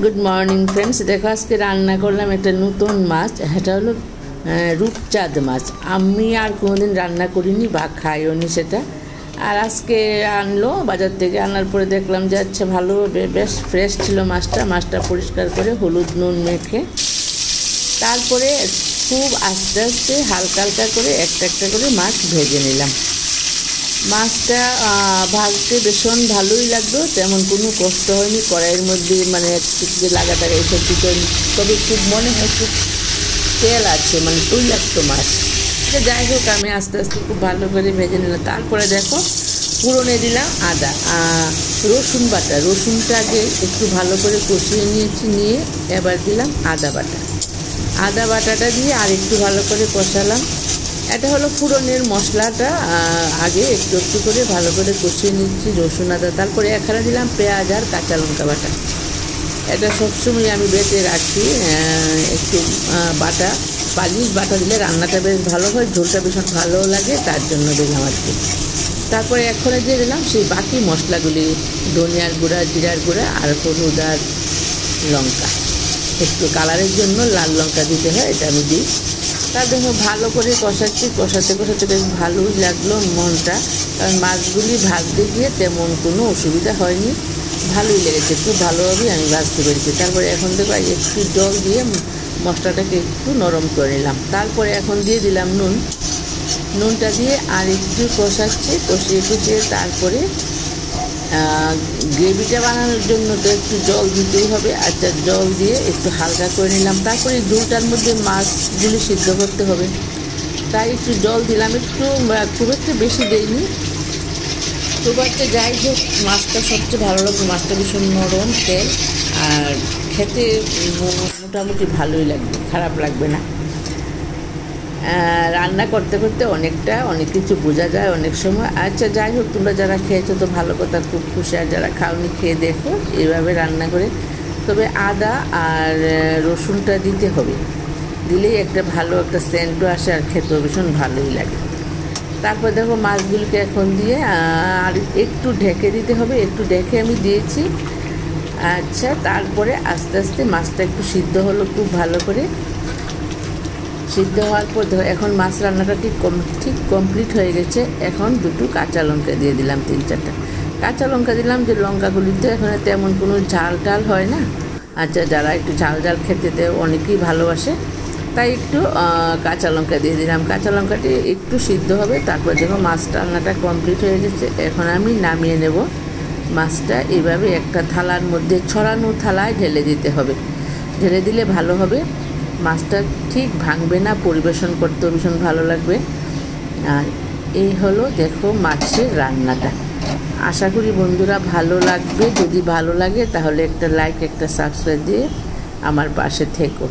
Good morning friends. দেখো আজকে রান্না করলাম একটা নতুন মাছ, এটা হলো রূপচাঁদ মাছ। আমি আর কোনোদিন রান্না করিনি বা খাইও নি সেটা। আর আজকে আনলো বাজার থেকে, আনার পরে দেখলাম যে আচ্ছা ভালো, বেশ ফ্রেশ ছিল মাছটা পরিষ্কার করে হলুদ নুন মেখে তারপরে খুব আস্তে আস্তে হালকা হালকা করে একটা একটা করে মাছ ভেজে নিলাম। মাছটা ভাজতে ভীষণ ভালোই লাগলো, তেমন কোনো কষ্ট হয়নি। কড়াইয়ের মধ্যে মানে একটু লাগাতার এইসব দিতে, তবে খুব মনে হয় খুব তেল আছে, মানে তৈলাক্ত মাছ। যাই হোক, আমি আস্তে আস্তে খুব ভালো করে ভেজে নিলাম। তারপরে দেখো পুরনে দিলাম আদা, রসুন বাটা। রসুনটা আগে একটু ভালো করে কষিয়ে নিয়েছি, নিয়ে এবার দিলাম আদা বাটাটা দিয়ে আর একটু ভালো করে কষালাম। এটা হলো ফোড়নের মশলাটা, আগে একটু একটু করে ভালো করে কষিয়ে নিচ্ছি রসুন আদা। তারপরে এখানে দিলাম পেঁয়াজ আর কাঁচা লঙ্কা বাটা। এটা সবসময় আমি বেটে রাখি, একটু পালিশ বাটা দিলে রান্নাটা বেশ ভালো হয়, ঝোলটা ভীষণ ভালো লাগে, তার জন্য দিলাম আর কি। তারপরে এখানে দিয়ে দিলাম সেই বাকি মশলাগুলি, ধনিয়ার গুঁড়া, জিরার গুঁড়া আর হলুদ আর লঙ্কা। একটু কালারের জন্য লাল লঙ্কা দিতে হয়, এটা আমি দিই। তার জন্য ভালো করে কষাতে বেশ ভালোই লাগলো মনটা, কারণ মাছগুলি ভাজতে গিয়ে তেমন কোনো অসুবিধা হয়নি, ভালোই লেগেছে, খুব ভালোভাবেই আমি ভাজতে পেরেছি। তারপরে এখন দেখো একটু জল দিয়ে মশলাটাকে একটু নরম করে নিলাম। তারপরে এখন দিয়ে দিলাম নুনটা দিয়ে আর একটু কষিয়ে তারপরে গ্রেভিটা বানানোর জন্য তো একটু জল দিতেই হবে। আচ্ছা, জল দিয়ে একটু হালকা করে নিলাম। তারপরে ঝোলটার মধ্যে মাছগুলি সিদ্ধ করতে হবে, তাই একটু জল দিলাম, খুব একটু বেশি দেইনি। তো বাচ্চা যাই হোক, মাছটা সবচেয়ে ভালো লাগবে। মাছটা ভীষণ নরম, তেল, আর খেতে মোটামুটি ভালোই লাগবে, খারাপ লাগবে না। রান্না করতে করতে অনেক কিছু বোঝা যায় অনেক সময়। আচ্ছা যাই হোক, তোমরা যারা খেয়েছো তো ভালো কথা, খুব খুশি। আর যারা খাওনি খেয়ে দেখো এইভাবে রান্না করে। তবে আদা আর রসুনটা দিতে হবে, দিলেই একটা ভালো একটা সেন্টও আসে আর খেতেও ভীষণ ভালোই লাগে। তারপর দেখো মাছগুলোকে এখন দিয়ে আর একটু ঢেকে দিতে হবে, একটু ঢেকে আমি দিয়েছি। আচ্ছা, তারপরে আস্তে আস্তে মাছটা একটু সিদ্ধ হলো খুব ভালো করে। সিদ্ধ হওয়ার পর এখন মাছ রান্নাটা ঠিক কমপ্লিট হয়ে গেছে। এখন দুটো কাঁচা লঙ্কা দিয়ে দিলাম, 3-4টা কাঁচা লঙ্কা দিলাম, যে লঙ্কাগুলিতে এখন তেমন কোনো ঝাল হয় না। আচ্ছা, যারা একটু ঝাল খেতে অনেকেই ভালোবাসে, তাই একটু কাঁচা লঙ্কা দিয়ে দিলাম। কাঁচা লঙ্কাটি একটু সিদ্ধ হবে। তারপর দেখো মাছ রান্নাটা কমপ্লিট হয়ে গেছে। এখন আমি নামিয়ে নেব মাছটা। এইভাবে একটা থালার মধ্যে, ছড়ানো থালায় ঢেলে দিতে হবে, ঢেলে দিলে ভালো হবে। মাছটা ঠিক ভাঙবে না, পরিবেশন করতেও ভীষণ ভালো লাগবে। আর এই হলো দেখো মাছের রান্নাটা। আশা করি বন্ধুরা ভালো লাগবে। যদি ভালো লাগে তাহলে একটা লাইক, একটা সাবস্ক্রাইব দিয়ে আমার পাশে থেকো।